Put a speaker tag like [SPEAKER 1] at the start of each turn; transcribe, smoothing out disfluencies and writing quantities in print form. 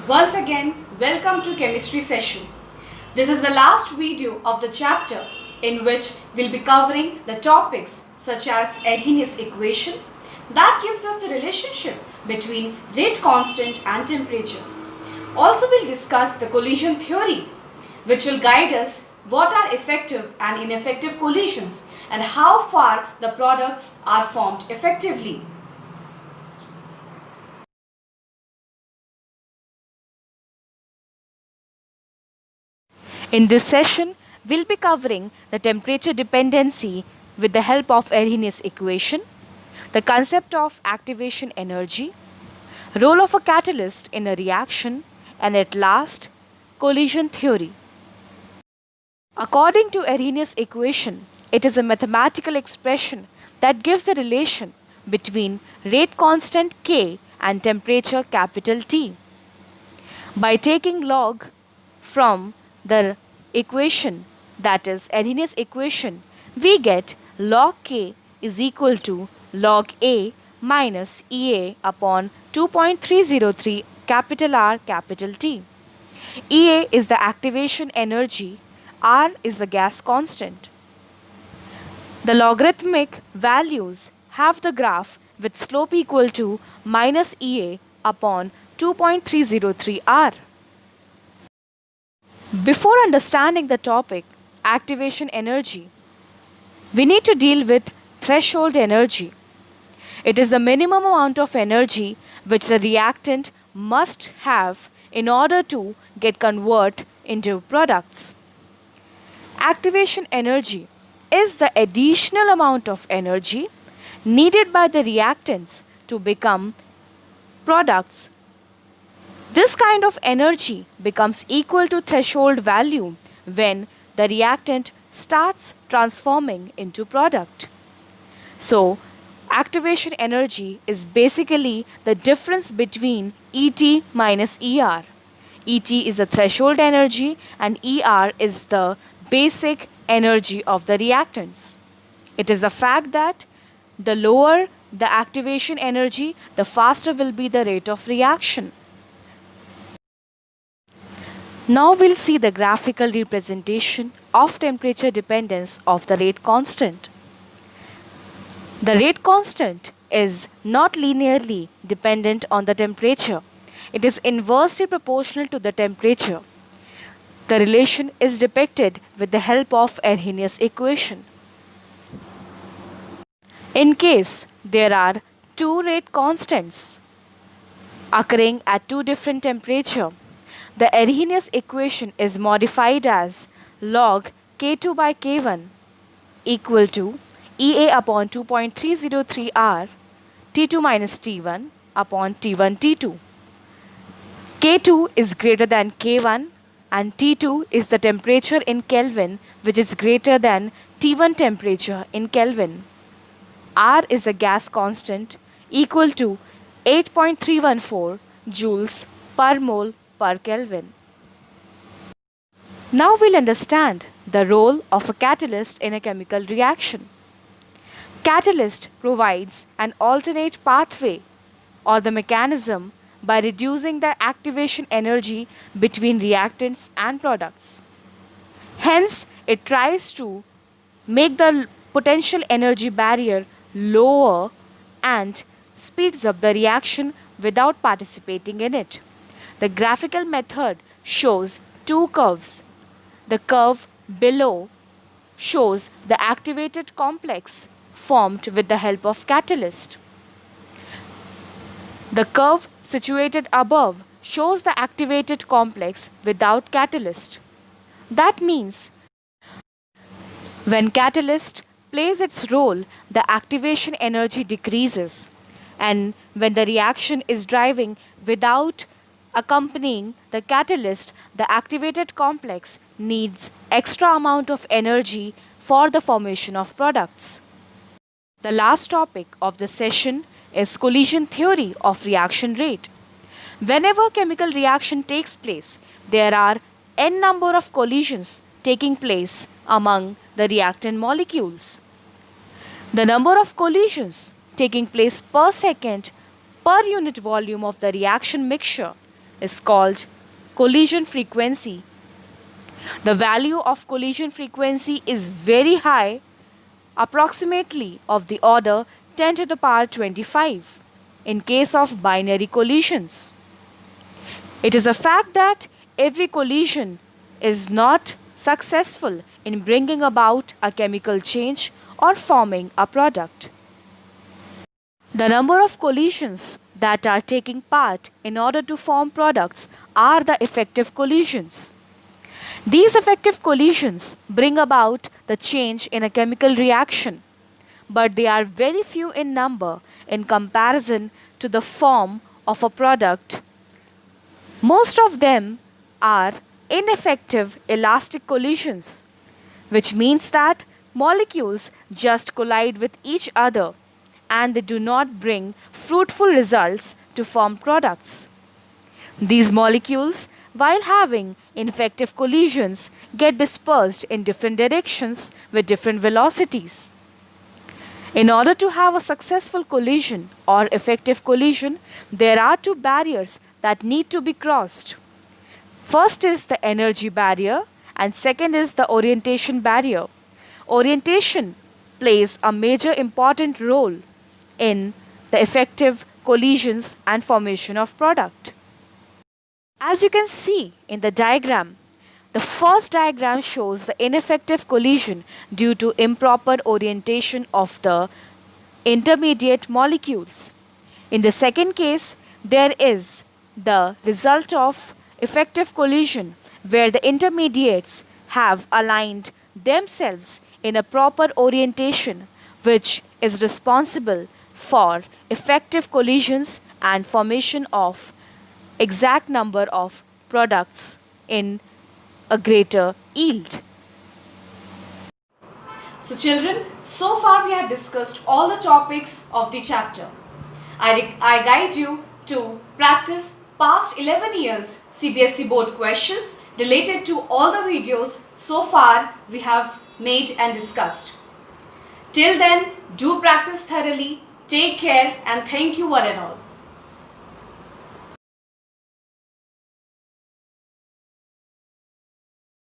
[SPEAKER 1] Once again, welcome to chemistry session. This is the last video of the chapter in which we'll be covering the topics such as Arrhenius equation that gives us the relationship between rate constant and temperature. Also we'll discuss the collision theory which will guide us what are effective and ineffective collisions and how far the products are formed effectively. In this session, we'll be covering the temperature dependency with the help of Arrhenius equation, the concept of activation energy, role of a catalyst in a reaction, and at last, collision theory. According to Arrhenius equation, it is a mathematical expression that gives the relation between rate constant K and temperature capital T. By taking log from the equation, that is Arrhenius equation, we get log K is equal to log A minus EA upon 2.303 capital R capital T. EA is the activation energy, R is the gas constant. The logarithmic values have the graph with slope equal to minus EA upon 2.303 R. Before understanding the topic, activation energy, we need to deal with threshold energy. It is the minimum amount of energy which the reactant must have in order to get converted into products. Activation energy is the additional amount of energy needed by the reactants to become products. This kind of energy becomes equal to threshold value when the reactant starts transforming into product. So, activation energy is basically the difference between ET minus ER. ET is the threshold energy and ER is the basic energy of the reactants. It is a fact that the lower the activation energy, the faster will be the rate of reaction. Now we'll see the graphical representation of temperature dependence of the rate constant. The rate constant is not linearly dependent on the temperature. It is inversely proportional to the temperature. The relation is depicted with the help of Arrhenius equation. In case there are two rate constants occurring at two different temperatures, the Arrhenius equation is modified as log K2 by K1 equal to EA upon 2.303 R T2 minus T1 upon T1 T2. K2 is greater than K1 and T2 is the temperature in Kelvin which is greater than T1 temperature in Kelvin. R is a gas constant equal to 8.314 joules per mole per Kelvin. Now we'll understand the role of a catalyst in a chemical reaction. Catalyst provides an alternate pathway or the mechanism by reducing the activation energy between reactants and products. Hence, it tries to make the potential energy barrier lower and speeds up the reaction without participating in it. The graphical method shows two curves. The curve below shows the activated complex formed with the help of catalyst. The curve situated above shows the activated complex without catalyst. That means when catalyst plays its role, the activation energy decreases, and when the reaction is driving without accompanying the catalyst, the activated complex needs extra amount of energy for the formation of products. The last topic of the session is collision theory of reaction rate. Whenever chemical reaction takes place, there are n number of collisions taking place among the reactant molecules. The number of collisions taking place per second per unit volume of the reaction mixture is called collision frequency. The value of collision frequency is very high, approximately of the order 10 to the power 25 in case of binary collisions. It is a fact that every collision is not successful in bringing about a chemical change or forming a product. The number of collisions that are taking part in order to form products are the effective collisions. These effective collisions bring about the change in a chemical reaction, but they are very few in number in comparison to the form of a product. Most of them are ineffective elastic collisions, which means that molecules just collide with each other and they do not bring fruitful results to form products. These molecules, while having ineffective collisions, get dispersed in different directions with different velocities. In order to have a successful collision or effective collision, there are two barriers that need to be crossed. First is the energy barrier, and second is the orientation barrier. Orientation plays a major important role in the effective collisions and formation of product. As you can see in the diagram, the first diagram shows the ineffective collision due to improper orientation of the intermediate molecules. In the second case, there is the result of effective collision where the intermediates have aligned themselves in a proper orientation, which is responsible for effective collisions and formation of exact number of products in a greater yield. So children, so far we have discussed all the topics of the chapter. I guide you to practice past 11 years CBSE board questions related to all the videos so far we have made and discussed. Till then, do practice thoroughly, take care and thank you one and all.